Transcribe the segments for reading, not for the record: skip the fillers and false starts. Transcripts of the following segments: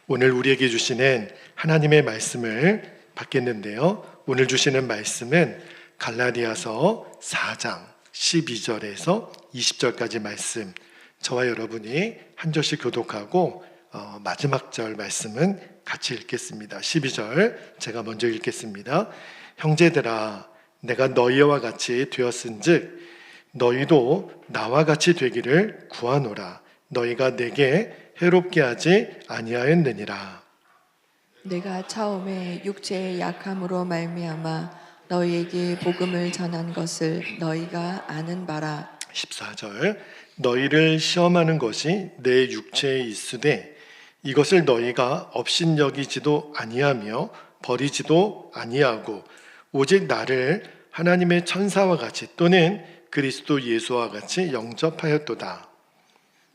오늘 우리에게 주시는 하나님의 말씀을 받겠는데요. 오늘 주시는 말씀은 갈라디아서 4장 12절에서 20절까지 말씀, 저와 여러분이 한 절씩 교독하고 마지막 절 말씀은 같이 읽겠습니다. 12절 제가 먼저 읽겠습니다. 형제들아, 내가 너희와 같이 되었은즉 너희도 나와 같이 되기를 구하노라. 너희가 내게 해롭게 하지 아니하였느니라. 내가 처음에 육체의 약함으로 말미암아 너희에게 복음을 전한 것을 너희가 아는 바라. 14절 너희를 시험하는 것이 내 육체에 있으되 이것을 너희가 업신여기지도 아니하며 버리지도 아니하고 오직 나를 하나님의 천사와 같이 또는 그리스도 예수와 같이 영접하였도다.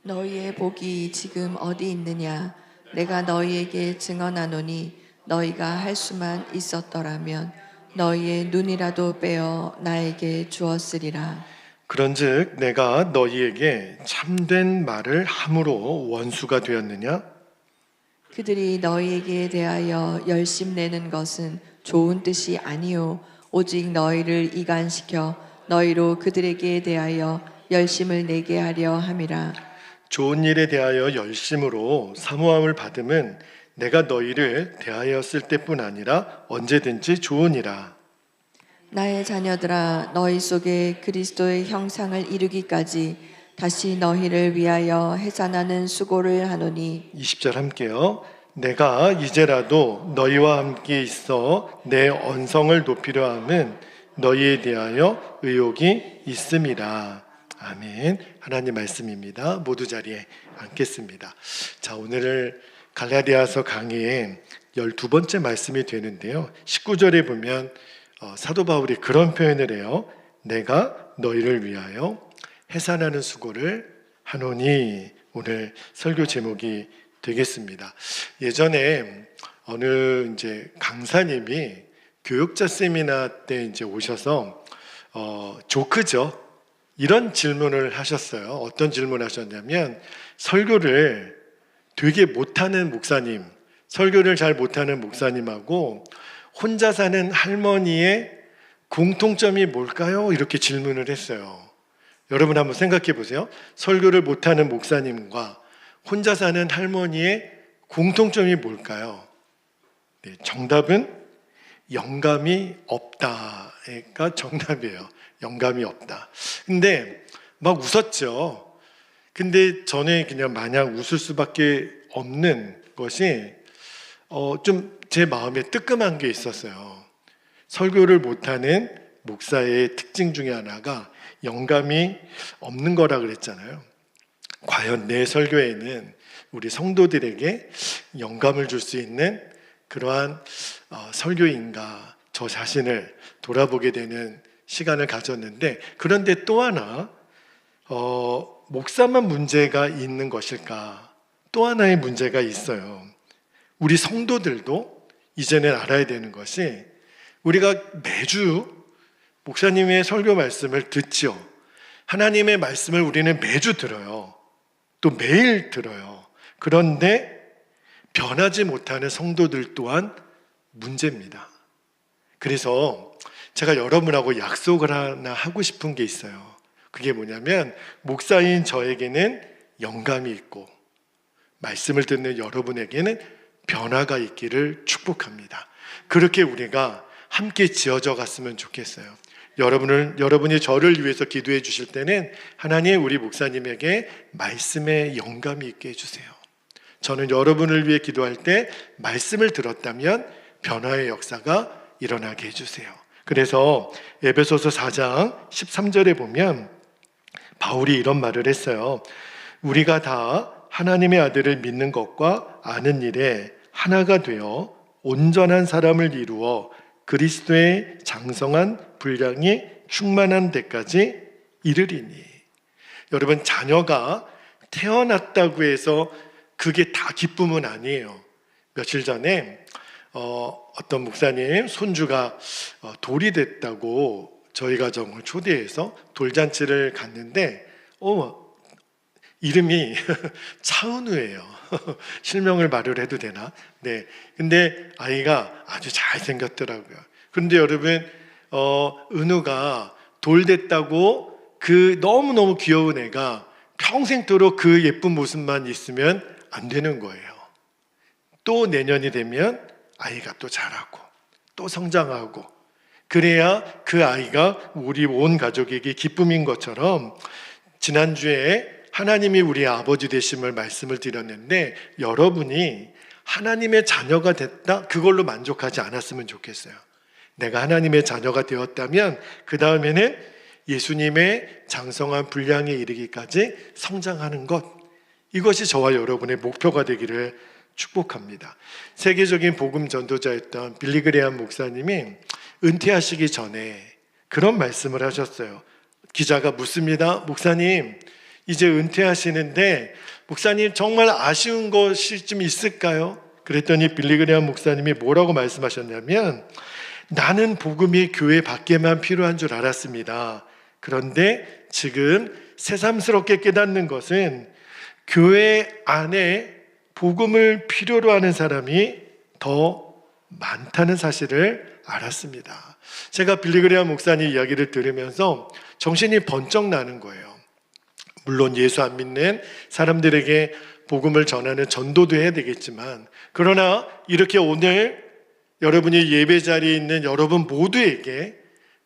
너희의 복이 지금 어디 있느냐? 내가 너희에게 증언하노니 너희가 할 수만 있었더라면 너희의 눈이라도 빼어 나에게 주었으리라. 그런즉 내가 너희에게 참된 말을 함으로 원수가 되었느냐? 그들이 너희에게 대하여 열심내는 것은 좋은 뜻이 아니요 오직 너희를 이간시켜 너희로 그들에게 대하여 열심을 내게 하려 함이라. 좋은 일에 대하여 열심으로 사모함을 받음은 내가 너희를 대하였을 때뿐 아니라 언제든지 좋으니라. 나의 자녀들아, 너희 속에 그리스도의 형상을 이루기까지 다시 너희를 위하여 해산하는 수고를 하노니. 20절 함께요. 내가 이제라도 너희와 함께 있어 내 언성을 높이려 함은 너희에 대하여 의욕이 있음이라. 아멘. 하나님 말씀입니다. 모두 자리에 앉겠습니다. 자, 오늘 갈라디아서 강의의 12번째 말씀이 되는데요. 19절에 보면 사도 바울이 그런 표현을 해요. 내가 너희를 위하여 해산하는 수고를 하노니. 오늘 설교 제목이 되겠습니다. 예전에 어느 강사님이 교육자 세미나 때 오셔서 조크죠. 이런 질문을 하셨어요. 어떤 질문을 하셨냐면 설교를 되게 못하는 목사님, 설교를 잘 못하는 목사님하고 혼자 사는 할머니의 공통점이 뭘까요? 이렇게 질문을 했어요. 여러분 한번 생각해 보세요. 설교를 못하는 목사님과 혼자 사는 할머니의 공통점이 뭘까요? 네, 정답은 영감이 없다가 정답이에요. 영감이 없다. 근데 막 웃었죠. 근데 저는 그냥 마냥 웃을 수밖에 없는 것이 좀 제 마음에 뜨끔한 게 있었어요. 설교를 못하는 목사의 특징 중에 하나가 영감이 없는 거라 그랬잖아요. 과연 내 설교에는 우리 성도들에게 영감을 줄 수 있는 그러한 설교인가, 저 자신을 돌아보게 되는 시간을 가졌는데, 그런데 또 하나 목사만 문제가 있는 것일까? 또 하나의 문제가 있어요. 우리 성도들도 이제는 알아야 되는 것이, 우리가 매주 목사님의 설교 말씀을 듣죠. 하나님의 말씀을 우리는 매주 들어요. 또 매일 들어요. 그런데 변하지 못하는 성도들 또한 문제입니다. 그래서 제가 여러분하고 약속을 하나 하고 싶은 게 있어요. 그게 뭐냐면, 목사인 저에게는 영감이 있고 말씀을 듣는 여러분에게는 변화가 있기를 축복합니다. 그렇게 우리가 함께 지어져 갔으면 좋겠어요. 여러분이 저를 위해서 기도해 주실 때는 하나님, 우리 목사님에게 말씀에 영감이 있게 해주세요. 저는 여러분을 위해 기도할 때 말씀을 들었다면 변화의 역사가 일어나게 해주세요. 그래서 에베소서 4장 13절에 보면 바울이 이런 말을 했어요. 우리가 다 하나님의 아들을 믿는 것과 아는 일에 하나가 되어 온전한 사람을 이루어 그리스도의 장성한 분량이 충만한 데까지 이르리니. 여러분, 자녀가 태어났다고 해서 그게 다 기쁨은 아니에요. 며칠 전에 어떤 목사님 손주가 돌이 됐다고 저희 가정을 초대해서 돌잔치를 갔는데 이름이 차은우예요. 실명을 말을 해도 되나? 네. 근데 아이가 아주 잘생겼더라고요. 그런데 여러분, 은우가 돌 됐다고 그 너무너무 귀여운 애가 평생토록 그 예쁜 모습만 있으면 안 되는 거예요. 또 내년이 되면 아이가 또 자라고 또 성장하고, 그래야 그 아이가 우리 온 가족에게 기쁨인 것처럼, 지난주에 하나님이 우리 아버지 되심을 말씀을 드렸는데, 여러분이 하나님의 자녀가 됐다, 그걸로 만족하지 않았으면 좋겠어요. 내가 하나님의 자녀가 되었다면 그 다음에는 예수님의 장성한 분량에 이르기까지 성장하는 것, 이것이 저와 여러분의 목표가 되기를 축복합니다. 세계적인 복음 전도자였던 빌리 그레이엄 목사님이 은퇴하시기 전에 그런 말씀을 하셨어요. 기자가 묻습니다. 목사님, 이제 은퇴하시는데 목사님 정말 아쉬운 것이 좀 있을까요? 그랬더니 빌리 그레이엄 목사님이 뭐라고 말씀하셨냐면, 나는 복음이 교회 밖에만 필요한 줄 알았습니다. 그런데 지금 새삼스럽게 깨닫는 것은 교회 안에 복음을 필요로 하는 사람이 더 많다는 사실을 알았습니다. 제가 빌리 그레이엄 목사님 이야기를 들으면서 정신이 번쩍 나는 거예요. 물론 예수 안 믿는 사람들에게 복음을 전하는 전도도 해야 되겠지만, 그러나 이렇게 오늘 여러분이 예배 자리에 있는 여러분 모두에게,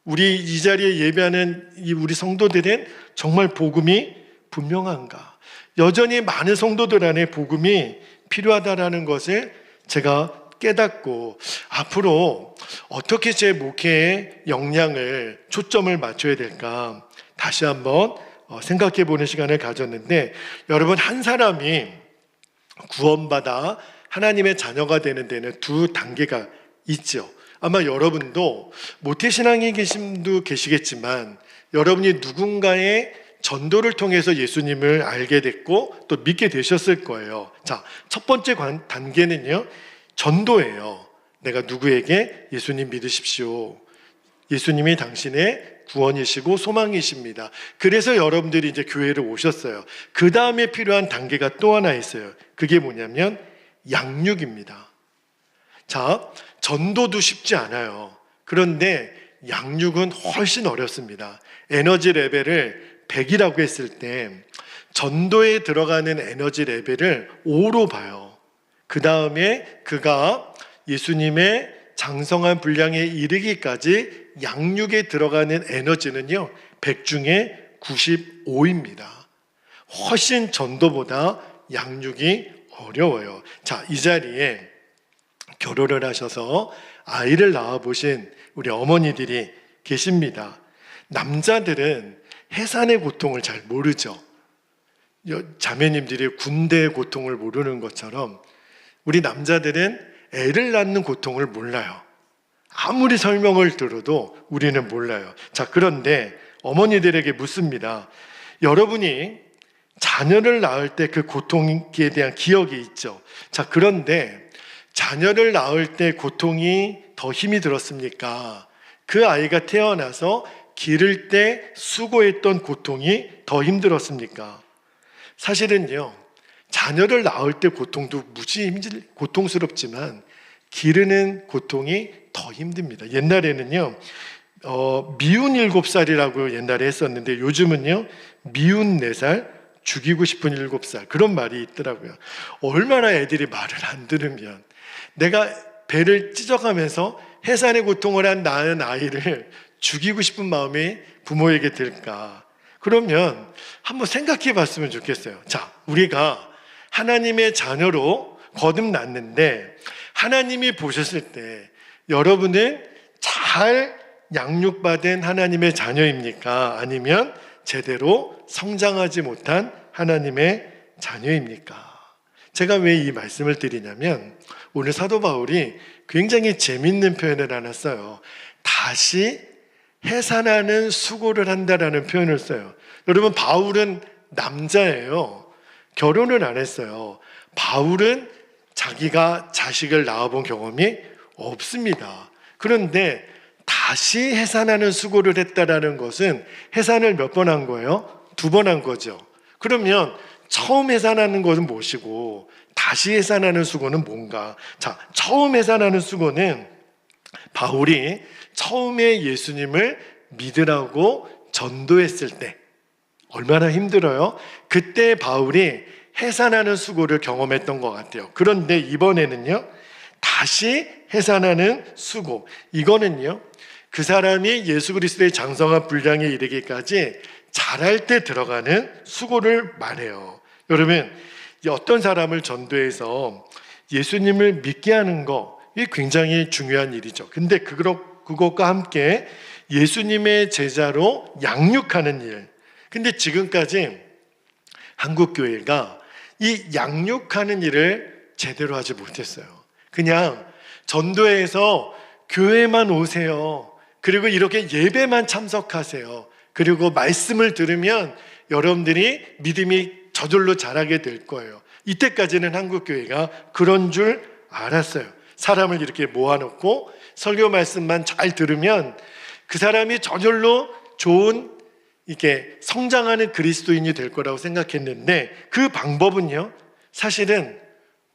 우리 이 자리에 예배하는 우리 성도들은 정말 복음이 분명한가, 여전히 많은 성도들 안에 복음이 필요하다라는 것을 제가 깨닫고, 앞으로 어떻게 제 목회의 역량을, 초점을 맞춰야 될까 다시 한번 생각해 보는 시간을 가졌는데, 여러분, 한 사람이 구원받아 하나님의 자녀가 되는 데는 두 단계가 있죠. 아마 여러분도 모태신앙에 계신 분도 계시겠지만, 여러분이 누군가의 전도를 통해서 예수님을 알게 됐고 또 믿게 되셨을 거예요. 자, 첫 번째 단계는요, 전도예요. 내가 누구에게 예수님 믿으십시오, 예수님이 당신의 구원이시고 소망이십니다. 그래서 여러분들이 이제 교회를 오셨어요. 그 다음에 필요한 단계가 또 하나 있어요. 그게 뭐냐면 양육입니다. 자, 전도도 쉽지 않아요. 그런데 양육은 훨씬 어렵습니다. 에너지 레벨을 100이라고 했을 때 전도에 들어가는 에너지 레벨을 5로 봐요. 그 다음에 그가 예수님의 장성한 분량에 이르기까지 양육에 들어가는 에너지는요, 100 중에 95입니다. 훨씬 전도보다 양육이 어려워요. 자, 이 자리에 결혼을 하셔서 아이를 낳아보신 우리 어머니들이 계십니다. 남자들은 해산의 고통을 잘 모르죠. 자매님들이 군대의 고통을 모르는 것처럼 우리 남자들은 애를 낳는 고통을 몰라요. 아무리 설명을 들어도 우리는 몰라요. 자, 그런데 어머니들에게 묻습니다. 여러분이 자녀를 낳을 때 그 고통에 대한 기억이 있죠. 자, 그런데 자녀를 낳을 때 고통이 더 힘이 들었습니까? 그 아이가 태어나서 기를 때 수고했던 고통이 더 힘들었습니까? 사실은요, 자녀를 낳을 때 고통도 무지 고통스럽지만 기르는 고통이 더 힘듭니다. 옛날에는요, 미운 7살이라고 옛날에 했었는데, 요즘은요, 미운 4살, 죽이고 싶은 7살, 그런 말이 있더라고요. 얼마나 애들이 말을 안 들으면, 내가 배를 찢어가면서 해산의 고통을 한 낳은 아이를 죽이고 싶은 마음이 부모에게 들까? 그러면 한번 생각해 봤으면 좋겠어요. 자, 우리가 하나님의 자녀로 거듭났는데, 하나님이 보셨을 때 여러분은 잘 양육받은 하나님의 자녀입니까? 아니면 제대로 성장하지 못한 하나님의 자녀입니까? 제가 왜 이 말씀을 드리냐면, 오늘 사도 바울이 굉장히 재밌는 표현을 하나 써요. 다시 해산하는 수고를 한다라는 표현을 써요. 여러분, 바울은 남자예요. 결혼을 안 했어요. 바울은 자기가 자식을 낳아본 경험이 없습니다. 그런데 다시 해산하는 수고를 했다라는 것은 해산을 몇 번 한 거예요? 2번 한 거죠. 그러면 처음 해산하는 것은 무엇이고 다시 해산하는 수고는 뭔가? 자, 처음 해산하는 수고는 바울이 처음에 예수님을 믿으라고 전도했을 때 얼마나 힘들어요? 그때 바울이 해산하는 수고를 경험했던 것 같아요. 그런데 이번에는요, 다시 해산하는 수고. 이거는요, 그 사람이 예수 그리스도의 장성한 분량에 이르기까지 자랄 때 들어가는 수고를 말해요. 여러분, 어떤 사람을 전도해서 예수님을 믿게 하는 거, 이게 굉장히 중요한 일이죠. 근데 그것과 함께 예수님의 제자로 양육하는 일. 근데 지금까지 한국교회가 이 양육하는 일을 제대로 하지 못했어요. 그냥 전도회에서 교회만 오세요. 그리고 이렇게 예배만 참석하세요. 그리고 말씀을 들으면 여러분들이 믿음이 저절로 자라게 될 거예요. 이때까지는 한국교회가 그런 줄 알았어요. 사람을 이렇게 모아놓고 설교 말씀만 잘 들으면 그 사람이 저절로 좋은 이게 성장하는 그리스도인이 될 거라고 생각했는데, 그 방법은요, 사실은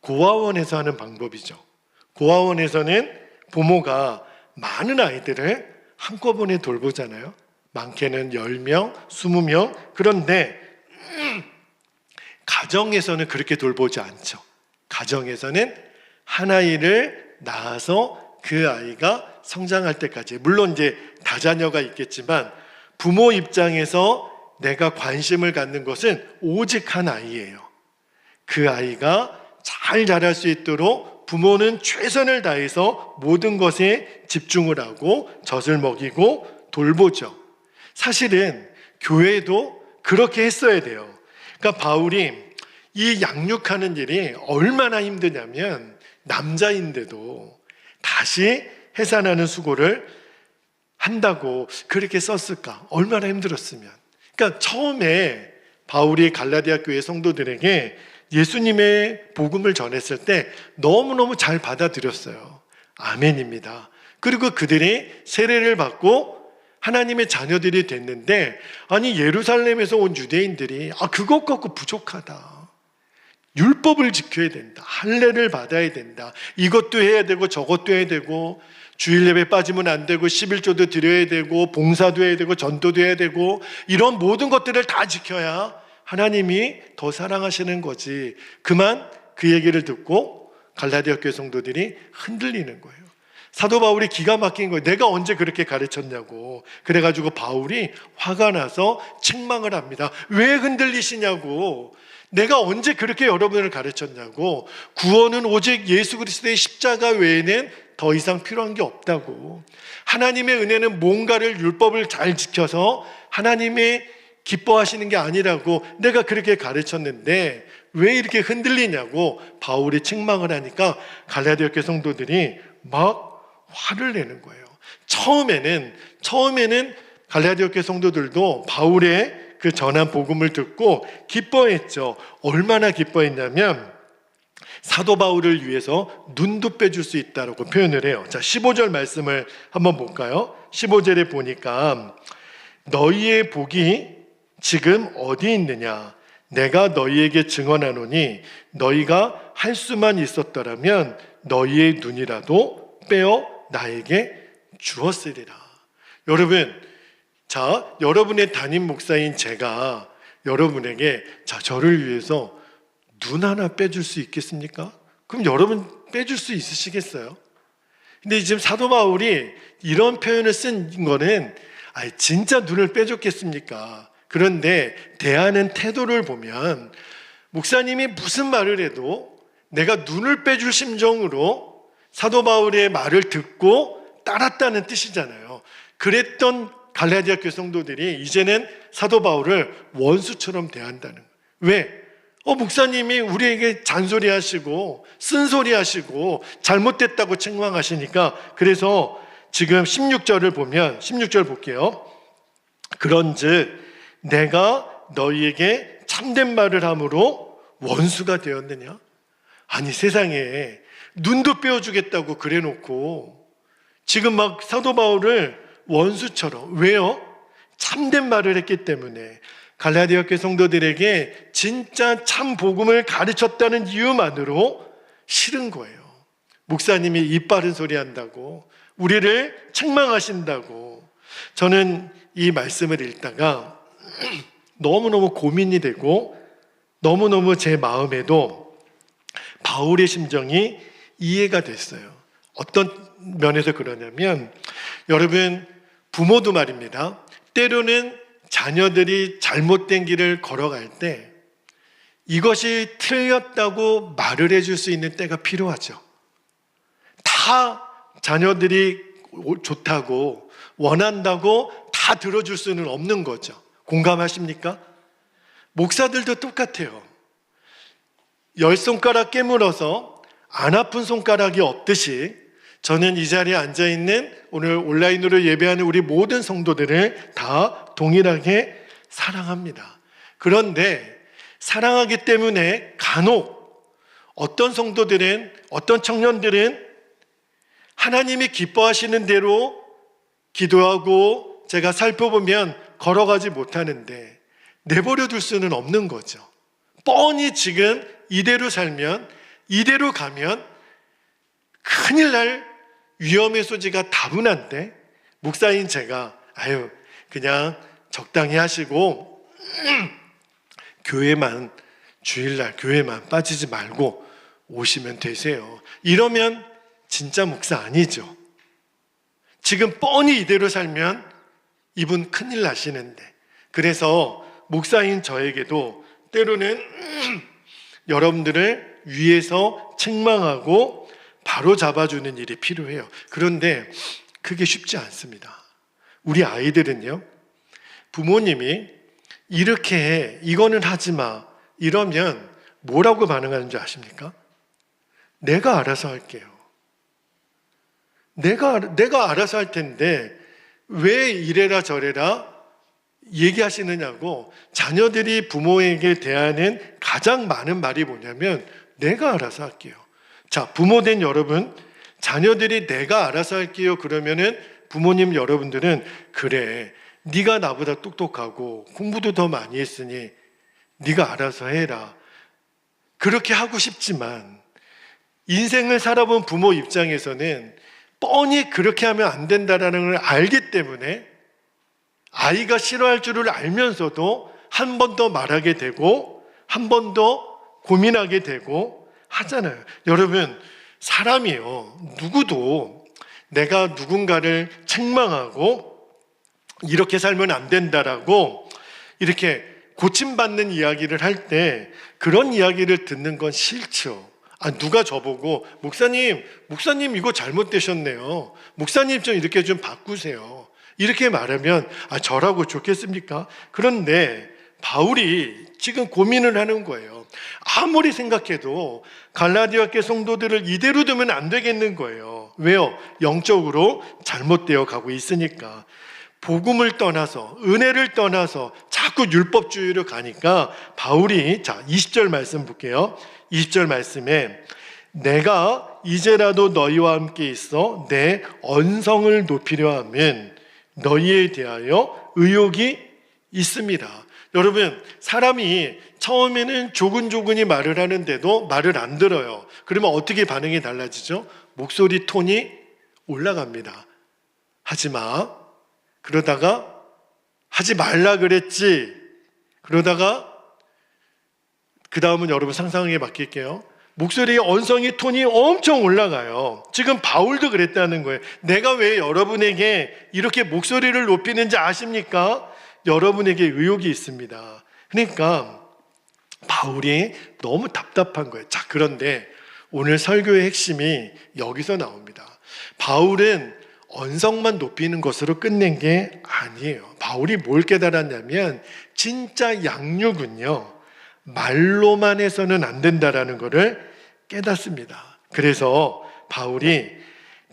고아원에서 하는 방법이죠. 고아원에서는 부모가 많은 아이들을 한꺼번에 돌보잖아요. 많게는 10명, 20명. 그런데 가정에서는 그렇게 돌보지 않죠. 가정에서는 한 아이를 낳아서 그 아이가 성장할 때까지, 물론 이제 다자녀가 있겠지만 부모 입장에서 내가 관심을 갖는 것은 오직 한 아이예요. 그 아이가 잘 자랄 수 있도록 부모는 최선을 다해서 모든 것에 집중을 하고 젖을 먹이고 돌보죠. 사실은 교회도 그렇게 했어야 돼요. 그러니까 바울이 이 양육하는 일이 얼마나 힘드냐면 남자인데도 다시 해산하는 수고를 한다고 그렇게 썼을까? 얼마나 힘들었으면. 그러니까 처음에 바울이 갈라디아 교회 성도들에게 예수님의 복음을 전했을 때 너무너무 잘 받아들였어요. 아멘입니다. 그리고 그들이 세례를 받고 하나님의 자녀들이 됐는데, 아니 예루살렘에서 온 유대인들이 그것 갖고 부족하다. 율법을 지켜야 된다. 할례를 받아야 된다. 이것도 해야 되고 저것도 해야 되고 주일 예배 빠지면 안 되고 11조도 드려야 되고 봉사도 해야 되고 전도도 해야 되고 이런 모든 것들을 다 지켜야 하나님이 더 사랑하시는 거지. 그만 그 얘기를 듣고 갈라디아 교회 성도들이 흔들리는 거예요. 사도 바울이 기가 막힌 거예요. 내가 언제 그렇게 가르쳤냐고. 그래가지고 바울이 화가 나서 책망을 합니다. 왜 흔들리시냐고. 내가 언제 그렇게 여러분을 가르쳤냐고. 구원은 오직 예수 그리스도의 십자가 외에는 더 이상 필요한 게 없다고. 하나님의 은혜는 뭔가를 율법을 잘 지켜서 하나님의 기뻐하시는 게 아니라고 내가 그렇게 가르쳤는데 왜 이렇게 흔들리냐고 바울이 책망을 하니까 갈라디아 교회 성도들이 막 화를 내는 거예요. 처음에는 갈라디아 교회 성도들도 바울의 그 전한 복음을 듣고 기뻐했죠. 얼마나 기뻐했냐면 사도 바울을 위해서 눈도 빼줄 수 있다고 표현을 해요. 자, 15절 말씀을 한번 볼까요? 15절에 보니까 너희의 복이 지금 어디 있느냐? 내가 너희에게 증언하노니 너희가 할 수만 있었더라면 너희의 눈이라도 빼어 나에게 주었으리라. 여러분, 자, 여러분의 담임 목사인 제가 여러분에게 저를 위해서 눈 하나 빼줄 수 있겠습니까? 그럼 여러분 빼줄 수 있으시겠어요? 근데 지금 사도 바울이 이런 표현을 쓴 거는 진짜 눈을 빼줬겠습니까? 그런데 대하는 태도를 보면 목사님이 무슨 말을 해도 내가 눈을 빼줄 심정으로 사도 바울의 말을 듣고 따랐다는 뜻이잖아요. 그랬던 갈라디아 교회 성도들이 이제는 사도 바울을 원수처럼 대한다는 거예요. 왜? 목사님이 우리에게 잔소리하시고 쓴소리하시고 잘못됐다고 책망하시니까. 그래서 지금 16절을 보면 16절 볼게요. 그런즉 내가 너희에게 참된 말을 함으로 원수가 되었느냐? 아니 세상에 눈도 빼어주겠다고 그래놓고 지금 막 사도 바울을 원수처럼. 왜요? 참된 말을 했기 때문에. 갈라디아 교회 성도들에게 진짜 참 복음을 가르쳤다는 이유만으로 싫은 거예요. 목사님이 입 바른 소리 한다고, 우리를 책망하신다고. 저는 이 말씀을 읽다가 너무너무 고민이 되고 너무너무 제 마음에도 바울의 심정이 이해가 됐어요. 어떤 면에서 그러냐면, 여러분, 부모도 말입니다. 때로는 자녀들이 잘못된 길을 걸어갈 때 이것이 틀렸다고 말을 해줄 수 있는 때가 필요하죠. 다 자녀들이 좋다고 원한다고 다 들어줄 수는 없는 거죠. 공감하십니까? 목사들도 똑같아요. 10손가락 깨물어서 안 아픈 손가락이 없듯이 저는 이 자리에 앉아있는 오늘 온라인으로 예배하는 우리 모든 성도들을 다 동일하게 사랑합니다. 그런데 사랑하기 때문에 간혹 어떤 성도들은, 어떤 청년들은 하나님이 기뻐하시는 대로 기도하고 제가 살펴보면 걸어가지 못하는데 내버려 둘 수는 없는 거죠. 뻔히 지금 이대로 살면, 이대로 가면 큰일 날 위험의 소지가 다분한데, 목사인 제가 그냥 적당히 하시고 교회만, 주일날 교회만 빠지지 말고 오시면 되세요. 이러면 진짜 목사 아니죠. 지금 뻔히 이대로 살면 이분 큰일 나시는데. 그래서 목사인 저에게도 때로는 여러분들을 위에서 책망하고 바로 잡아주는 일이 필요해요. 그런데 그게 쉽지 않습니다. 우리 아이들은요, 부모님이 이렇게 해, 이거는 하지 마, 이러면 뭐라고 반응하는 줄 아십니까? 내가 알아서 할게요. 내가 알아서 할 텐데 왜 이래라 저래라 얘기하시느냐고. 자녀들이 부모에게 대하는 가장 많은 말이 뭐냐면 내가 알아서 할게요. 자, 부모된 여러분, 자녀들이 내가 알아서 할게요 그러면은 부모님 여러분들은 그래, 네가 나보다 똑똑하고 공부도 더 많이 했으니 네가 알아서 해라, 그렇게 하고 싶지만 인생을 살아본 부모 입장에서는 뻔히 그렇게 하면 안 된다라는 걸 알기 때문에 아이가 싫어할 줄을 알면서도 한 번 더 말하게 되고 한 번 더 고민하게 되고 하잖아요. 여러분, 사람이요, 누구도 내가 누군가를 책망하고 이렇게 살면 안 된다라고 이렇게 고침받는 이야기를 할 때 그런 이야기를 듣는 건 싫죠. 누가 저보고 목사님 이거 잘못되셨네요, 목사님 좀 이렇게 좀 바꾸세요, 이렇게 말하면 저라고 좋겠습니까? 그런데 바울이 지금 고민을 하는 거예요. 아무리 생각해도 갈라디아 교회 성도들을 이대로 두면 안 되겠는 거예요. 왜요? 영적으로 잘못되어 가고 있으니까. 복음을 떠나서, 은혜를 떠나서 자꾸 율법주의로 가니까 바울이, 자, 20절 말씀 볼게요. 20절 말씀에 내가 이제라도 너희와 함께 있어 내 언성을 높이려 하면 너희에 대하여 의욕이 있습니다. 여러분, 사람이 처음에는 조근조근히 말을 하는데도 말을 안 들어요. 그러면 어떻게 반응이 달라지죠? 목소리 톤이 올라갑니다. 하지 마. 그러다가 하지 말라 그랬지. 그러다가 그 다음은 여러분 상상에 맡길게요. 목소리의 언성이 톤이 엄청 올라가요. 지금 바울도 그랬다는 거예요. 내가 왜 여러분에게 이렇게 목소리를 높이는지 아십니까? 여러분에게 의욕이 있습니다. 그러니까 바울이 너무 답답한 거예요. 자, 그런데 오늘 설교의 핵심이 여기서 나옵니다. 바울은 언성만 높이는 것으로 끝낸 게 아니에요. 바울이 뭘 깨달았냐면 진짜 양육은요, 말로만 해서는 안 된다라는 것을 깨닫습니다. 그래서 바울이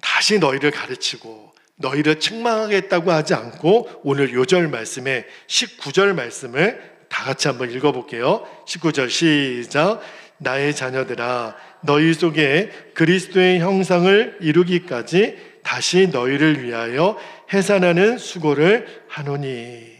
다시 너희를 가르치고 너희를 책망하겠다고 하지 않고 오늘 요절 말씀에 19절 말씀을 다 같이 한번 읽어볼게요. 19절 시작. 나의 자녀들아, 너희 속에 그리스도의 형상을 이루기까지 다시 너희를 위하여 해산하는 수고를 하노니.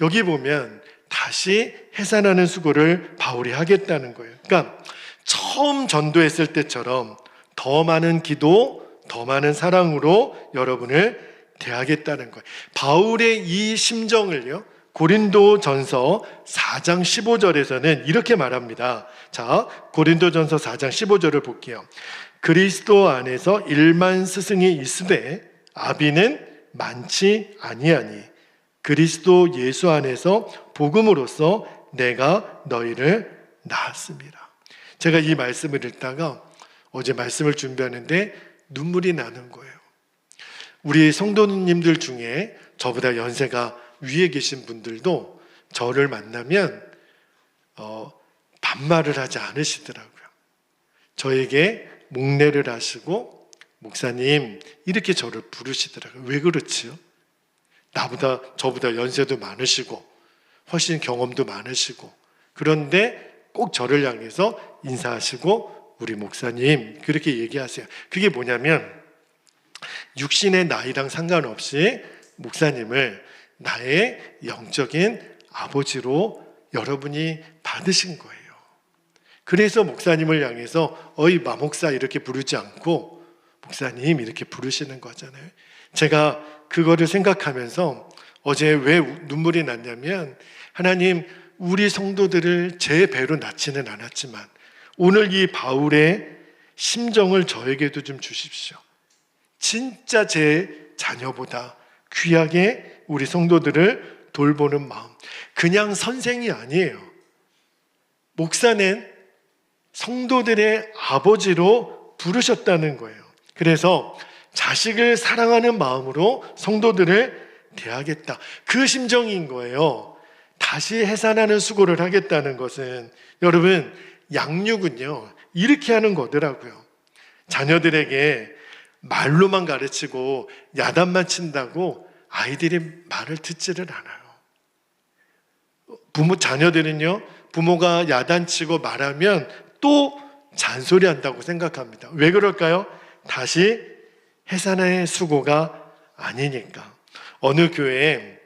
여기 보면 다시 해산하는 수고를 바울이 하겠다는 거예요. 그러니까 처음 전도했을 때처럼 더 많은 기도, 더 많은 사랑으로 여러분을 대하겠다는 거예요. 바울의 이 심정을요, 고린도전서 4장 15절에서는 이렇게 말합니다. 자, 고린도전서 4장 15절을 볼게요. 그리스도 안에서 1만 스승이 있으되 아비는 많지 아니하니 그리스도 예수 안에서 복음으로써 내가 너희를 낳았습니다. 제가 이 말씀을 읽다가 어제 말씀을 준비하는데 눈물이 나는 거예요. 우리 성도님들 중에 저보다 연세가 위에 계신 분들도 저를 만나면 반말을 하지 않으시더라고요. 저에게 목례를 하시고 목사님 이렇게 저를 부르시더라고요. 왜 그렇지요? 저보다 연세도 많으시고 훨씬 경험도 많으시고 그런데 꼭 저를 향해서 인사하시고 우리 목사님 그렇게 얘기하세요. 그게 뭐냐면 육신의 나이랑 상관없이 목사님을 나의 영적인 아버지로 여러분이 받으신 거예요. 그래서 목사님을 향해서 어이 마목사 이렇게 부르지 않고 목사님 이렇게 부르시는 거잖아요. 제가 그거를 생각하면서 어제 왜 눈물이 났냐면 하나님 우리 성도들을 제 배로 낳지는 않았지만 오늘 이 바울의 심정을 저에게도 좀 주십시오. 진짜 제 자녀보다 귀하게 우리 성도들을 돌보는 마음. 그냥 선생이 아니에요. 목사는 성도들의 아버지로 부르셨다는 거예요. 그래서 자식을 사랑하는 마음으로 성도들을 대하겠다. 그 심정인 거예요. 다시 해산하는 수고를 하겠다는 것은 여러분 양육은요 이렇게 하는 거더라고요. 자녀들에게 말로만 가르치고 야단만 친다고 아이들이 말을 듣지를 않아요. 자녀들은요 부모가 야단치고 말하면 또 잔소리한다고 생각합니다. 왜 그럴까요? 다시 해산의 수고가 아니니까. 어느 교회에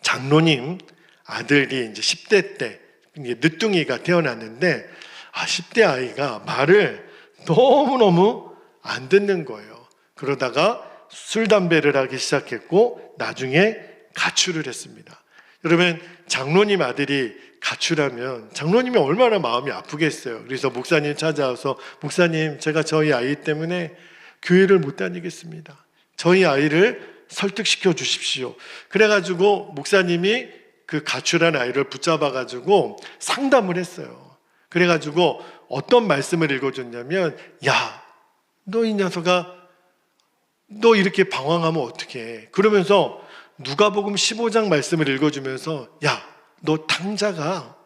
장로님 아들이 이제 10대 때 늦둥이가 태어났는데 10대 아이가 말을 너무너무 안 듣는 거예요. 그러다가 술, 담배를 하기 시작했고 나중에 가출을 했습니다. 여러분 장로님 아들이 가출하면 장로님이 얼마나 마음이 아프겠어요. 그래서 목사님 찾아와서 목사님 제가 저희 아이 때문에 교회를 못 다니겠습니다. 저희 아이를 설득시켜 주십시오. 그래가지고 목사님이 그 가출한 아이를 붙잡아가지고 상담을 했어요. 그래가지고 어떤 말씀을 읽어줬냐면 야, 너 이 녀석아 너 이렇게 방황하면 어떡해. 그러면서 누가복음 15장 말씀을 읽어주면서 야, 너 탕자가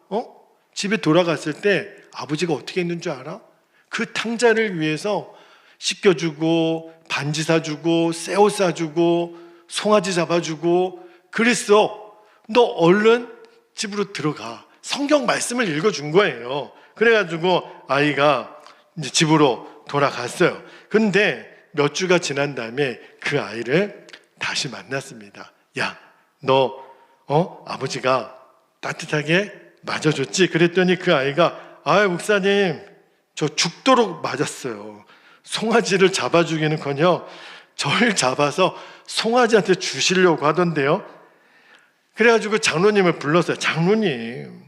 집에 돌아갔을 때 아버지가 어떻게 했는 줄 알아? 그 탕자를 위해서 씻겨주고 반지 사주고 새 옷 사주고 송아지 잡아주고 그랬어. 너 얼른 집으로 들어가. 성경 말씀을 읽어준 거예요. 그래가지고 아이가 이제 집으로 돌아갔어요. 근데 몇 주가 지난 다음에 그 아이를 다시 만났습니다. 야, 너 아버지가 따뜻하게 맞아줬지? 그랬더니 그 아이가 목사님 저 죽도록 맞았어요. 송아지를 잡아주기는커녕 저를 잡아서 송아지한테 주시려고 하던데요. 그래가지고 장로님을 불렀어요. 장로님,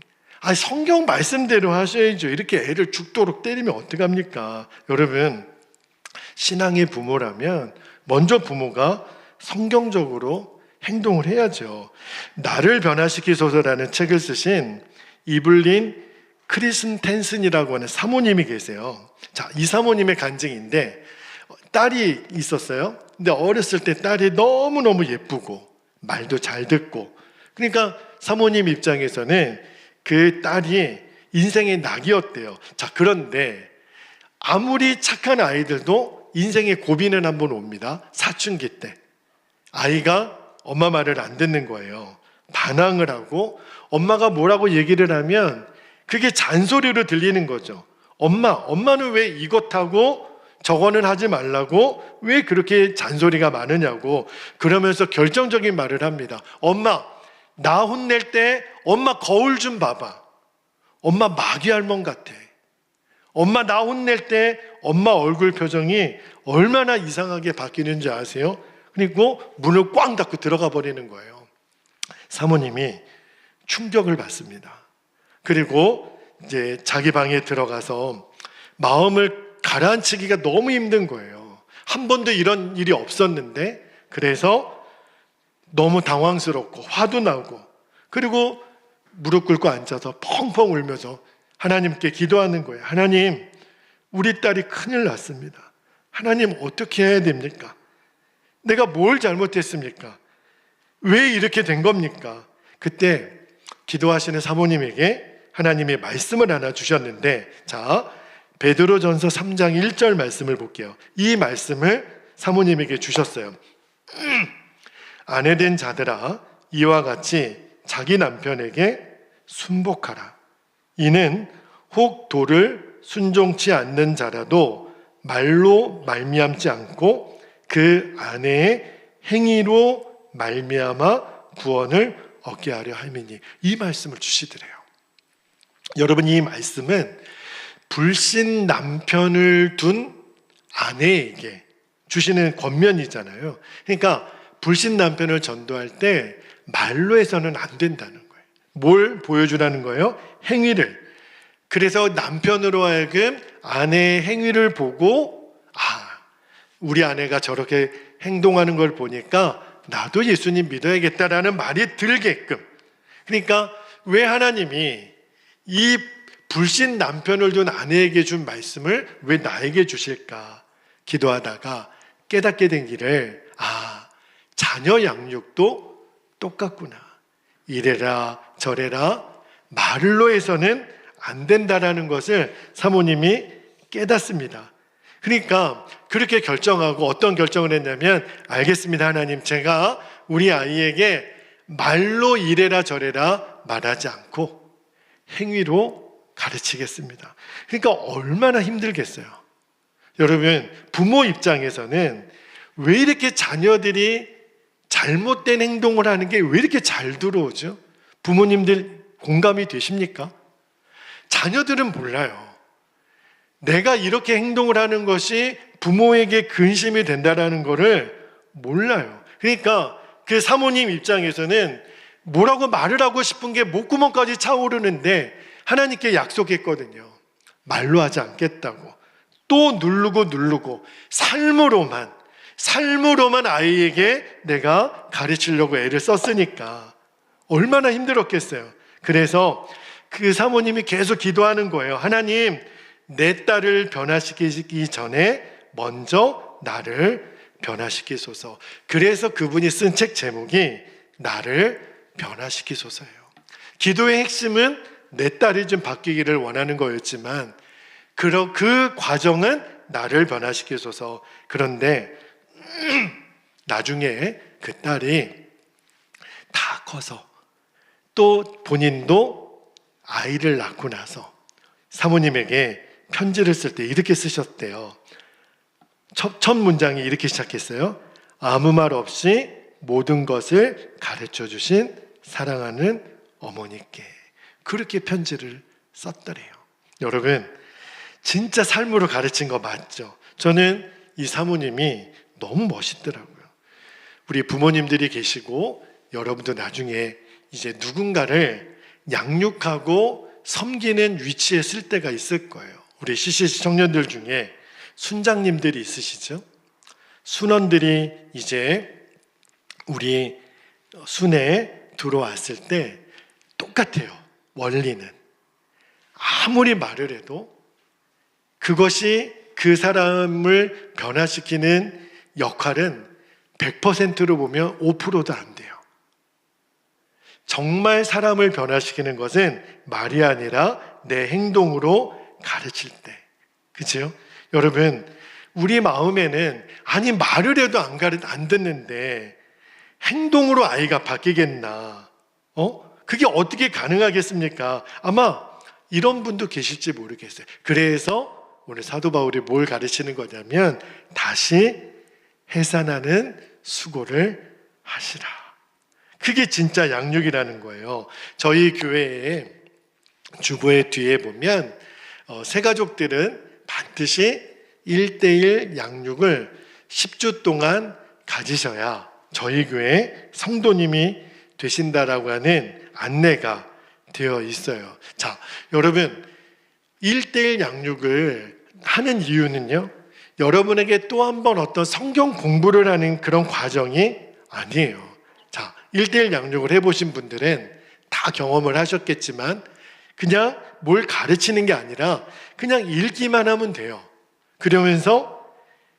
성경 말씀대로 하셔야죠. 이렇게 애를 죽도록 때리면 어떡합니까? 여러분, 신앙의 부모라면 먼저 부모가 성경적으로 행동을 해야죠. 나를 변화시키소서라는 책을 쓰신 이블린 크리스텐슨이라고 하는 사모님이 계세요. 자, 이 사모님의 간증인데 딸이 있었어요. 근데 어렸을 때 딸이 너무너무 예쁘고 말도 잘 듣고 그러니까 사모님 입장에서는 그 딸이 인생의 낙이었대요. 자, 그런데 아무리 착한 아이들도 인생의 고비는 한번 옵니다. 사춘기 때 아이가 엄마 말을 안 듣는 거예요. 반항을 하고 엄마가 뭐라고 얘기를 하면 그게 잔소리로 들리는 거죠. 엄마는 왜 이것하고 저거는 하지 말라고 왜 그렇게 잔소리가 많으냐고 그러면서 결정적인 말을 합니다. 엄마, 나 혼낼 때 엄마 거울 좀 봐봐. 엄마 마귀 할멈 같아. 엄마 나 혼낼 때 엄마 얼굴 표정이 얼마나 이상하게 바뀌는지 아세요? 그리고 문을 꽝 닫고 들어가 버리는 거예요. 사모님이 충격을 받습니다. 그리고 이제 자기 방에 들어가서 마음을 가라앉히기가 너무 힘든 거예요. 한 번도 이런 일이 없었는데, 그래서 너무 당황스럽고 화도 나고, 그리고 무릎 꿇고 앉아서 펑펑 울면서 하나님께 기도하는 거예요. 하나님, 우리 딸이 큰일 났습니다. 하나님, 어떻게 해야 됩니까? 내가 뭘 잘못했습니까? 왜 이렇게 된 겁니까? 그때 기도하시는 사모님에게 하나님이 말씀을 하나 주셨는데, 자, 베드로전서 3장 1절 말씀을 볼게요. 이 말씀을 사모님에게 주셨어요. 아내된 자들아, 이와 같이 자기 남편에게 순복하라. 이는 혹 도를 순종치 않는 자라도 말로 말미암지 않고 그 아내의 행위로 말미암아 구원을 얻게 하려 함이니. 이 말씀을 주시더래요. 여러분, 이 말씀은 불신 남편을 둔 아내에게 주시는 권면이잖아요. 그러니까 불신 남편을 전도할 때 말로 해서는 안 된다는 거예요. 뭘 보여주라는 거예요? 행위를. 그래서 남편으로 하여금 아내의 행위를 보고, 우리 아내가 저렇게 행동하는 걸 보니까 나도 예수님 믿어야겠다라는 말이 들게끔. 그러니까 왜 하나님이 이 불신 남편을 둔 아내에게 준 말씀을 왜 나에게 주실까 기도하다가 깨닫게 된 길을, 자녀 양육도 똑같구나. 이래라 저래라 말로 해서는 안 된다라는 것을 사모님이 깨닫습니다. 그러니까 그렇게 결정하고, 어떤 결정을 했냐면, 알겠습니다 하나님, 제가 우리 아이에게 말로 이래라 저래라 말하지 않고 행위로 가르치겠습니다. 그러니까 얼마나 힘들겠어요. 여러분, 부모 입장에서는 왜 이렇게 자녀들이 잘못된 행동을 하는 게 왜 이렇게 잘 들어오죠? 부모님들 공감이 되십니까? 자녀들은 몰라요. 내가 이렇게 행동을 하는 것이 부모에게 근심이 된다는 것을 몰라요. 그러니까 그 사모님 입장에서는 뭐라고 말을 하고 싶은 게 목구멍까지 차오르는데 하나님께 약속했거든요. 말로 하지 않겠다고. 또 누르고 삶으로만 아이에게 내가 가르치려고 애를 썼으니까 얼마나 힘들었겠어요. 그래서 그 사모님이 계속 기도하는 거예요. 하나님, 내 딸을 변화시키기 전에 먼저 나를 변화시키소서. 그래서 그분이 쓴 책 제목이 나를 변화시키소서예요. 기도의 핵심은 내 딸이 좀 바뀌기를 원하는 거였지만 그 과정은 나를 변화시키소서. 그런데 나중에 그 딸이 다 커서 또 본인도 아이를 낳고 나서 사모님에게 편지를 쓸 때 이렇게 쓰셨대요. 첫 문장이 이렇게 시작했어요. 아무 말 없이 모든 것을 가르쳐 주신 사랑하는 어머니께. 그렇게 편지를 썼더래요. 여러분, 진짜 삶으로 가르친 거 맞죠? 저는 이 사모님이 너무 멋있더라고요. 우리 부모님들이 계시고 여러분도 나중에 이제 누군가를 양육하고 섬기는 위치에 쓸 때가 있을 거예요. 우리 CCC 청년들 중에 순장님들이 있으시죠? 순원들이 이제 우리 순회에 들어왔을 때 똑같아요. 원리는. 아무리 말을 해도 그것이 그 사람을 변화시키는 역할은 100%로 보면 5%도 안 돼요. 정말 사람을 변화시키는 것은 말이 아니라 내 행동으로 가르칠 때. 그렇죠? 여러분, 우리 마음에는 아니 말을 해도 안 듣는데 행동으로 아이가 바뀌겠나? 그게 어떻게 가능하겠습니까? 아마 이런 분도 계실지 모르겠어요. 그래서 오늘 사도 바울이 뭘 가르치는 거냐면 다시 해산하는 수고를 하시라. 그게 진짜 양육이라는 거예요. 저희 교회에 주보의 뒤에 보면 새가족들은 반드시 1:1 양육을 10주 동안 가지셔야 저희 교회 성도님이 되신다라고 하는 안내가 되어 있어요. 자, 여러분 1:1 양육을 하는 이유는요, 여러분에게 또 한 번 어떤 성경 공부를 하는 그런 과정이 아니에요. 자, 1:1 양육을 해보신 분들은 다 경험을 하셨겠지만 그냥 뭘 가르치는 게 아니라 그냥 읽기만 하면 돼요. 그러면서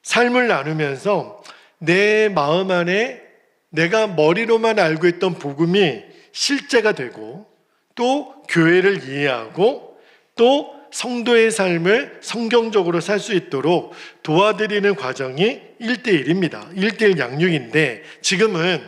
삶을 나누면서 내 마음 안에 내가 머리로만 알고 있던 복음이 실제가 되고, 또 교회를 이해하고, 또 성도의 삶을 성경적으로 살 수 있도록 도와드리는 과정이 1:1입니다. 1:1 양육인데, 지금은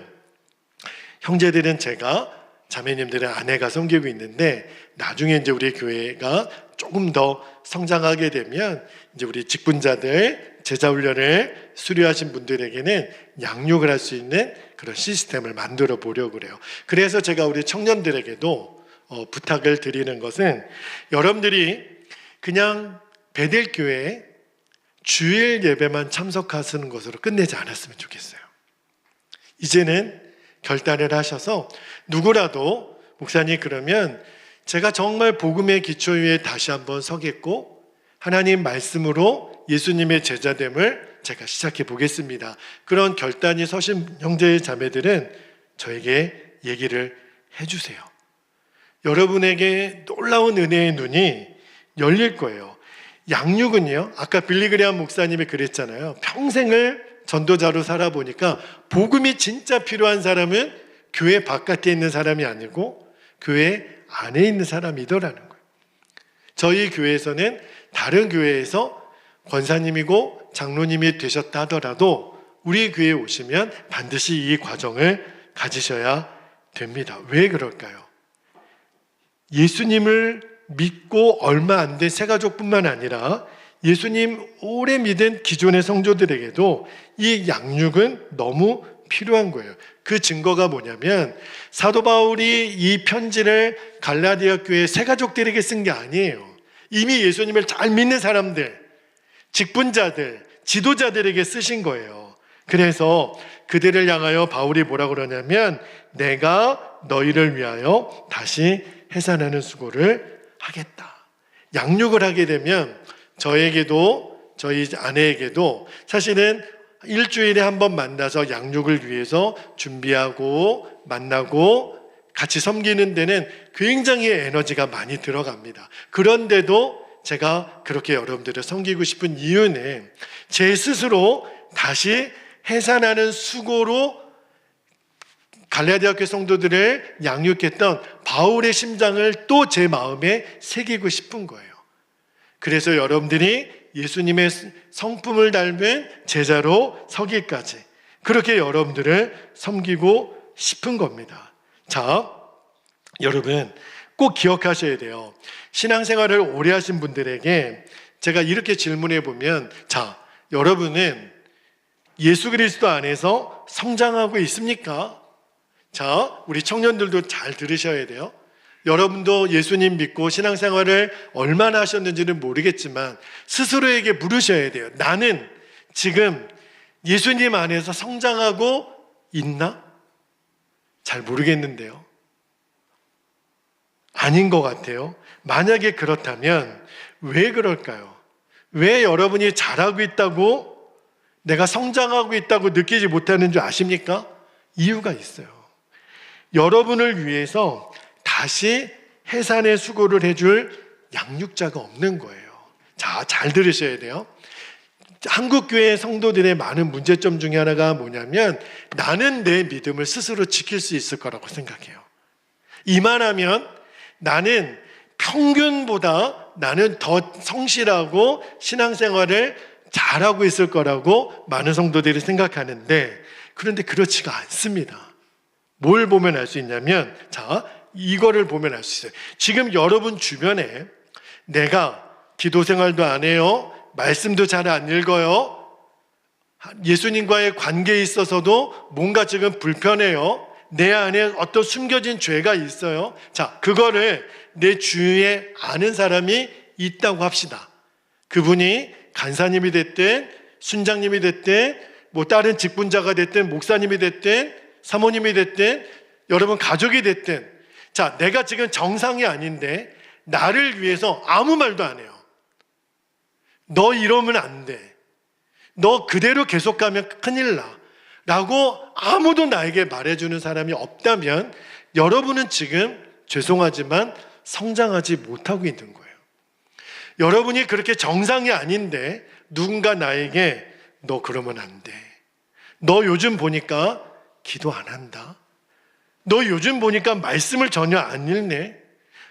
형제들은 제가, 자매님들은 아내가 섬기고 있는데, 나중에 이제 우리 교회가 조금 더 성장하게 되면 이제 우리 직분자들, 제자훈련을 수료하신 분들에게는 양육을 할 수 있는 그런 시스템을 만들어 보려고 그래요. 그래서 제가 우리 청년들에게도 부탁을 드리는 것은, 여러분들이 그냥 베델교회 주일 예배만 참석하시는 것으로 끝내지 않았으면 좋겠어요. 이제는 결단을 하셔서 누구라도, 목사님 그러면 제가 정말 복음의 기초 위에 다시 한번 서겠고 하나님 말씀으로 예수님의 제자됨을 제가 시작해 보겠습니다. 그런 결단이 서신 형제 자매들은 저에게 얘기를 해주세요. 여러분에게 놀라운 은혜의 눈이 열릴 거예요. 양육은요, 아까 빌리그레암 목사님이 그랬잖아요. 평생을 전도자로 살아보니까 복음이 진짜 필요한 사람은 교회 바깥에 있는 사람이 아니고 교회 안에 있는 사람이더라는 거예요. 저희 교회에서는 다른 교회에서 권사님이고 장로님이 되셨다 하더라도 우리 교회에 오시면 반드시 이 과정을 가지셔야 됩니다. 왜 그럴까요? 예수님을 믿고 얼마 안 된 새가족뿐만 아니라 예수님 오래 믿은 기존의 성도들에게도 이 양육은 너무 필요한 거예요. 그 증거가 뭐냐면, 사도 바울이 이 편지를 갈라디아 교회 새가족들에게 쓴 게 아니에요. 이미 예수님을 잘 믿는 사람들, 직분자들, 지도자들에게 쓰신 거예요. 그래서 그들을 향하여 바울이 뭐라고 그러냐면, 내가 너희를 위하여 다시 해산하는 수고를 하겠다. 양육을 하게 되면 저에게도, 저희 아내에게도 사실은 일주일에 한 번 만나서 양육을 위해서 준비하고 만나고 같이 섬기는 데는 굉장히 에너지가 많이 들어갑니다. 그런데도 제가 그렇게 여러분들을 섬기고 싶은 이유는 제 스스로 다시 해산하는 수고로 갈라디아 교회 성도들을 양육했던 바울의 심장을 또 제 마음에 새기고 싶은 거예요. 그래서 여러분들이 예수님의 성품을 닮은 제자로 서기까지 그렇게 여러분들을 섬기고 싶은 겁니다. 자, 여러분 꼭 기억하셔야 돼요. 신앙생활을 오래 하신 분들에게 제가 이렇게 질문해 보면, 자, 여러분은 예수 그리스도 안에서 성장하고 있습니까? 자, 우리 청년들도 잘 들으셔야 돼요. 여러분도 예수님 믿고 신앙생활을 얼마나 하셨는지는 모르겠지만 스스로에게 물으셔야 돼요. 나는 지금 예수님 안에서 성장하고 있나? 잘 모르겠는데요. 아닌 것 같아요. 만약에 그렇다면 왜 그럴까요? 왜 여러분이 잘하고 있다고, 내가 성장하고 있다고 느끼지 못하는 줄 아십니까? 이유가 있어요. 여러분을 위해서 다시 해산의 수고를 해줄 양육자가 없는 거예요. 자, 잘 들으셔야 돼요. 한국교회 성도들의 많은 문제점 중에 하나가 뭐냐면, 나는 내 믿음을 스스로 지킬 수 있을 거라고 생각해요. 이만하면 나는 평균보다 나는 더 성실하고 신앙생활을 잘하고 있을 거라고 많은 성도들이 생각하는데, 그런데 그렇지가 않습니다. 뭘 보면 알 수 있냐면, 자, 이거를 보면 알 수 있어요. 지금 여러분 주변에 내가 기도 생활도 안 해요, 말씀도 잘 안 읽어요, 예수님과의 관계에 있어서도 뭔가 지금 불편해요, 내 안에 어떤 숨겨진 죄가 있어요. 자, 그거를 내 주위에 아는 사람이 있다고 합시다. 그분이 간사님이 됐든 순장님이 됐든 뭐 다른 직분자가 됐든 목사님이 됐든 사모님이 됐든 여러분 가족이 됐든, 자, 내가 지금 정상이 아닌데 나를 위해서 아무 말도 안 해요. 너 이러면 안 돼. 너 그대로 계속 가면 큰일 나. 라고 아무도 나에게 말해주는 사람이 없다면 여러분은 지금 죄송하지만 성장하지 못하고 있는 거예요. 여러분이 그렇게 정상이 아닌데 누군가 나에게 너 그러면 안 돼. 너 요즘 보니까 기도 안 한다. 너 요즘 보니까 말씀을 전혀 안 읽네.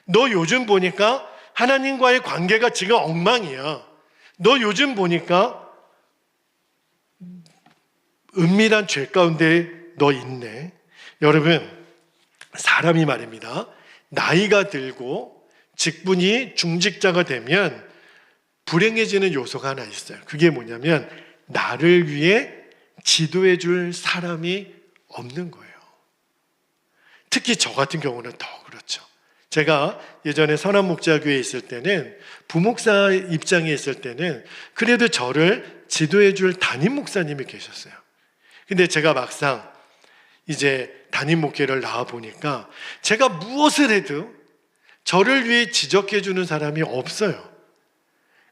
너 요즘 보니까 하나님과의 관계가 지금 엉망이야. 너 요즘 보니까 은밀한 죄 가운데 너 있네. 여러분, 사람이 말입니다. 나이가 들고 직분이 중직자가 되면 불행해지는 요소가 하나 있어요. 그게 뭐냐면 나를 위해 지도해 줄 사람이 없는 거예요. 특히 저 같은 경우는 더 그렇죠. 제가 예전에 선한목자교회에 있을 때는 부목사 입장에 있을 때는 그래도 저를 지도해 줄 담임 목사님이 계셨어요. 근데 제가 막상 이제 담임 목회를 나와 보니까 제가 무엇을 해도 저를 위해 지적해 주는 사람이 없어요.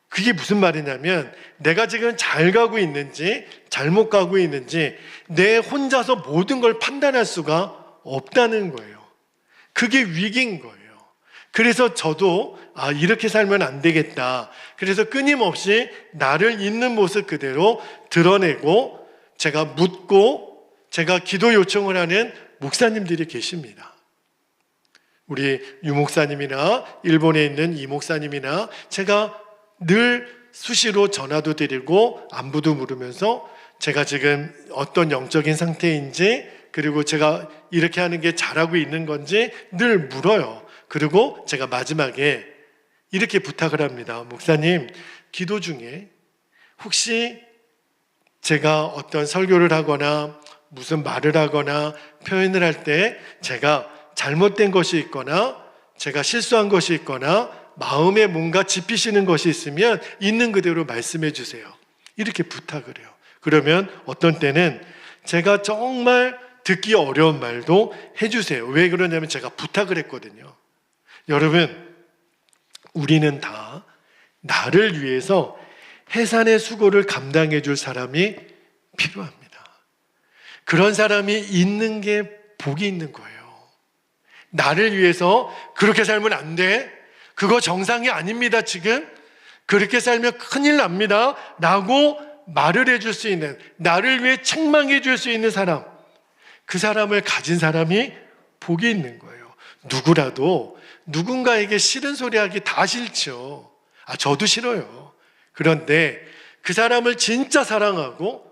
그게 무슨 말이냐면 내가 지금 잘 가고 있는지 잘못 가고 있는지 내 혼자서 모든 걸 판단할 수가 없다는 거예요. 그게 위기인 거예요. 그래서 저도 이렇게 살면 안 되겠다. 그래서 끊임없이 나를 있는 모습 그대로 드러내고 제가 묻고 제가 기도 요청을 하는 목사님들이 계십니다. 우리 유 목사님이나 일본에 있는 이 목사님이나 제가 늘 수시로 전화도 드리고 안부도 물으면서 제가 지금 어떤 영적인 상태인지 그리고 제가 이렇게 하는 게 잘하고 있는 건지 늘 물어요. 그리고 제가 마지막에 이렇게 부탁을 합니다. 목사님, 기도 중에 혹시 제가 어떤 설교를 하거나 무슨 말을 하거나 표현을 할 때 제가 잘못된 것이 있거나 제가 실수한 것이 있거나 마음에 뭔가 짚히시는 것이 있으면 있는 그대로 말씀해 주세요. 이렇게 부탁을 해요. 그러면 어떤 때는 제가 정말 듣기 어려운 말도 해주세요. 왜 그러냐면 제가 부탁을 했거든요. 여러분, 우리는 다 나를 위해서 해산의 수고를 감당해 줄 사람이 필요합니다. 그런 사람이 있는 게 복이 있는 거예요. 나를 위해서 그렇게 살면 안 돼. 그거 정상이 아닙니다, 지금. 그렇게 살면 큰일 납니다. 라고 말을 해줄 수 있는, 나를 위해 책망해 줄 수 있는 사람. 그 사람을 가진 사람이 복이 있는 거예요. 누구라도 누군가에게 싫은 소리 하기 다 싫죠. 저도 싫어요. 그런데 그 사람을 진짜 사랑하고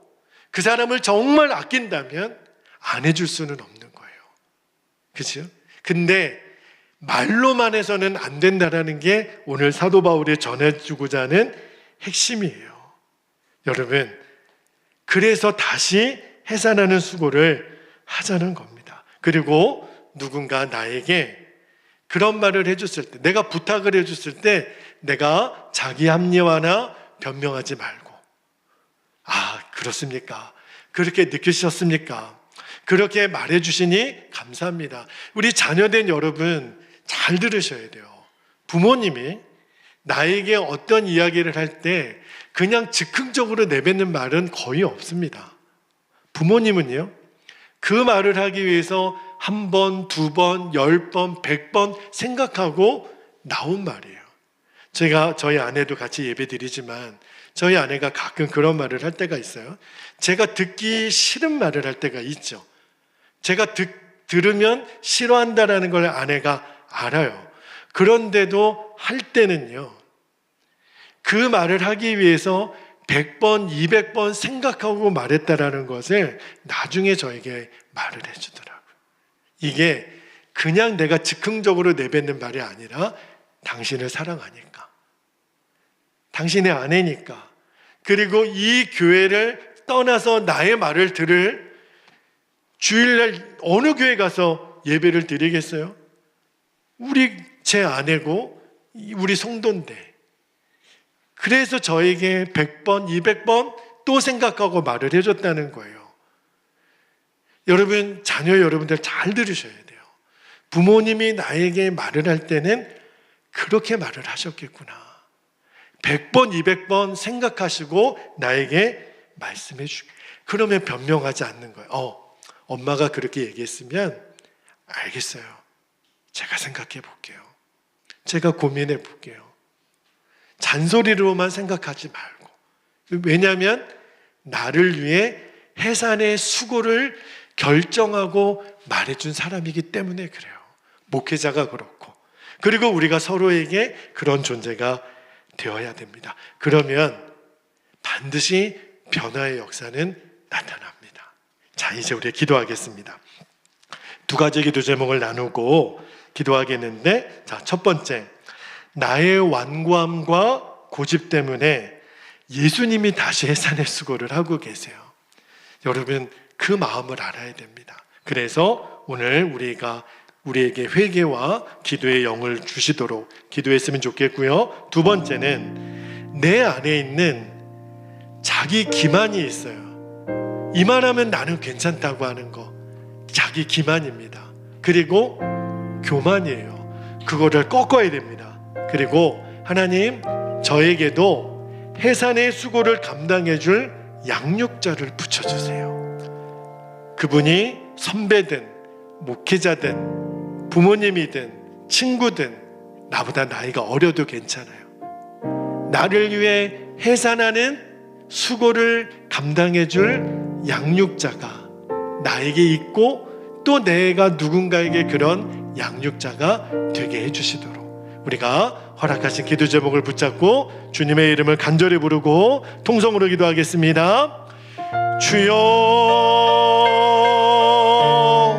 그 사람을 정말 아낀다면 안 해줄 수는 없는 거예요. 그렇죠? 근데 말로만 해서는 안 된다는 게 오늘 사도 바울이 전해주고자 하는 핵심이에요. 여러분, 그래서 다시 해산하는 수고를 하자는 겁니다. 그리고 누군가 나에게 그런 말을 해줬을 때, 내가 부탁을 해줬을 때 내가 자기 합리화나 변명하지 말고 그렇습니까? 그렇게 느끼셨습니까? 그렇게 말해주시니 감사합니다. 우리 자녀된 여러분 잘 들으셔야 돼요. 부모님이 나에게 어떤 이야기를 할 때 그냥 즉흥적으로 내뱉는 말은 거의 없습니다. 부모님은요, 그 말을 하기 위해서 한 번, 두 번, 10번, 100번 생각하고 나온 말이에요. 제가 저희 아내도 같이 예배 드리지만 저희 아내가 가끔 그런 말을 할 때가 있어요. 제가 듣기 싫은 말을 할 때가 있죠. 제가 들으면 싫어한다라는 걸 아내가 알아요. 그런데도 할 때는요, 그 말을 하기 위해서 100번, 200번 생각하고 말했다라는 것을 나중에 저에게 말을 해주더라고요. 이게 그냥 내가 즉흥적으로 내뱉는 말이 아니라 당신을 사랑하니까, 당신의 아내니까, 그리고 이 교회를 떠나서 나의 말을 들을 주일날 어느 교회 가서 예배를 드리겠어요? 제 아내고 우리 성도인데. 그래서 저에게 100번, 200번 또 생각하고 말을 해줬다는 거예요. 여러분, 자녀 여러분들 잘 들으셔야 돼요. 부모님이 나에게 말을 할 때는 그렇게 말을 하셨겠구나. 100번, 200번 생각하시고 나에게 말씀해 주게. 그러면 변명하지 않는 거예요. 엄마가 그렇게 얘기했으면 알겠어요. 제가 생각해 볼게요. 제가 고민해 볼게요. 잔소리로만 생각하지 말고. 왜냐하면 나를 위해 해산의 수고를 결정하고 말해준 사람이기 때문에 그래요. 목회자가 그렇고. 그리고 우리가 서로에게 그런 존재가 되어야 됩니다. 그러면 반드시 변화의 역사는 나타납니다. 자, 이제 우리 기도하겠습니다. 두 가지 기도 제목을 나누고 기도하겠는데, 자, 첫 번째, 나의 완고함과 고집 때문에 예수님이 다시 해산의 수고를 하고 계세요. 여러분, 그 마음을 알아야 됩니다. 그래서 오늘 우리에게 회개와 기도의 영을 주시도록 기도했으면 좋겠고요. 두 번째는 내 안에 있는 자기 기만이 있어요. 이만하면 나는 괜찮다고 하는 거, 자기 기만입니다. 그리고 교만이에요. 그거를 꺾어야 됩니다. 그리고 하나님, 저에게도 해산의 수고를 감당해 줄 양육자를 붙여주세요. 그분이 선배든 목회자든 부모님이든 친구든 나보다 나이가 어려도 괜찮아요. 나를 위해 해산하는 수고를 감당해 줄 양육자가 나에게 있고, 또 내가 누군가에게 그런 양육자가 되게 해주시도록 우리가 허락하신 기도 제목을 붙잡고 주님의 이름을 간절히 부르고 통성으로 기도하겠습니다. 주여